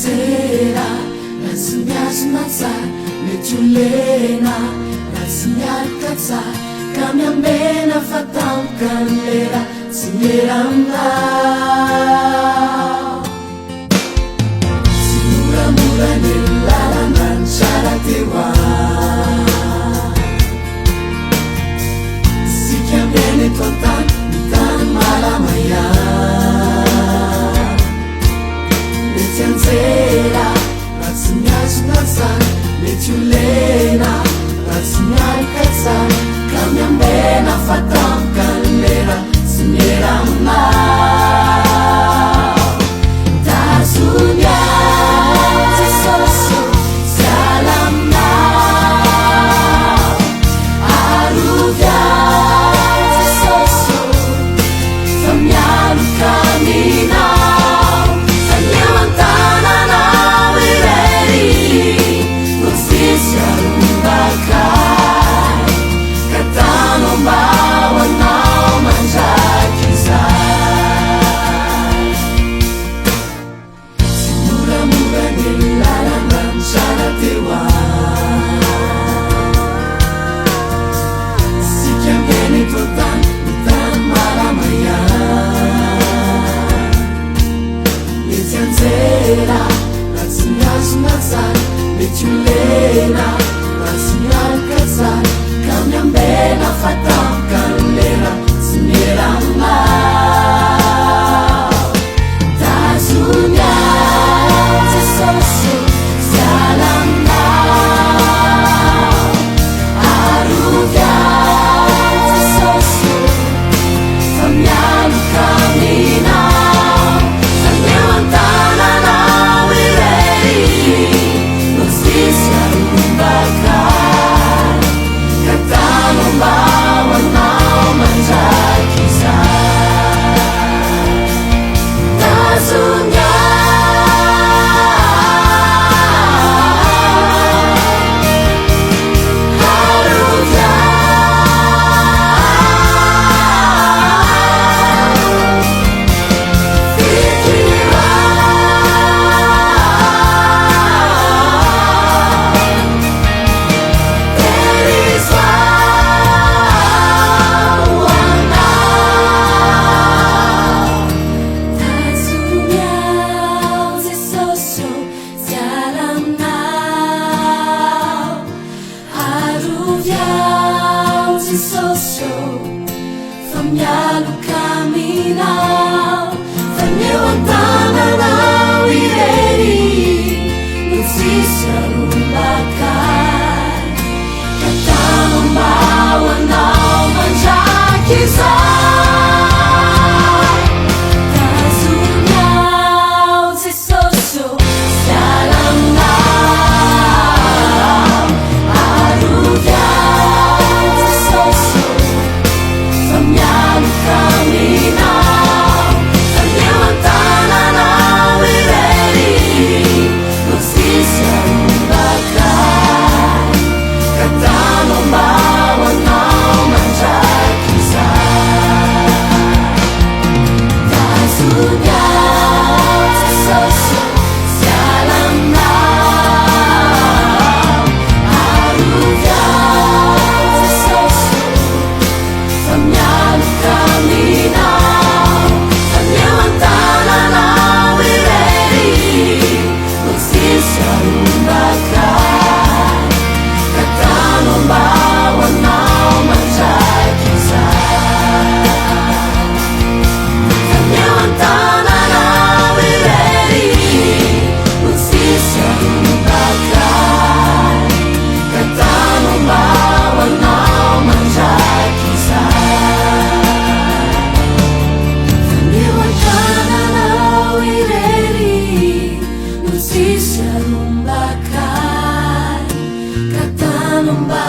Nijanjera raha tsy miazona tsara mety ho lena raha tsy miarika tsara ka miambena fa tampoka ny lera tsy mera aminao. Tsy moramora ny lalana ny tsara teo sika miaina eto an-tany ny tany malama ihany. Mety anjera raha tsy miazona tsara mety ho lena raha tsy miarika tsara ka miambena fa tampoka ny lera tsy mera aminao. Tazony aho Jesosy siala aminao, arovy aho Jesosy fa mialoka aminao. Faneo an-tananao irery no tsisy arombakay ka tanao mba ho anao mandraky izay. Tsy moramora ny lalana ny tsara teo sika miaina eto an-tany ny tany malama ihany. Mety anjera raha tsy miazona tsara mety ho lena raha tsy miarika tsara ka miambena fa tampoka ny lera tsy mera aminao. Tazony aho Jesosy siala aminao, arovy aho Jesosy fa mialoka aminao. Faneo an-tananao irery no tsisy arombakay ka tanao mba ho anao mandraky izay. Tazony aho, arovy aho, fikiro aho, terizao anao. Tazony aho Jesosy siala aminao, arovy aho Jesosy fa mialoka aminao. Faneo an-tananao irery no tsisy arombakay ka tanao mba ho anao mandraky izay. Tazony aho Jesosy siala aminao, arovy aho Jesosy fa mialoka aminao. Faneo an-tananao irery no tsisy arombakay ka tanao mba ho anao mandraky izay. Tazony aho Jesosy siala aminao, arovy aho Jesosy fa mialoka aminao. Faneo an-tananao irery no tsisy arombakay ka tanao mba ho anao mandraky izay. Faneo an-tananao irery no tsisy arombakay ka tanao mba ho anao mandraky izay. Faneo an-tananao irery no tsisy arombakay ka tanao mba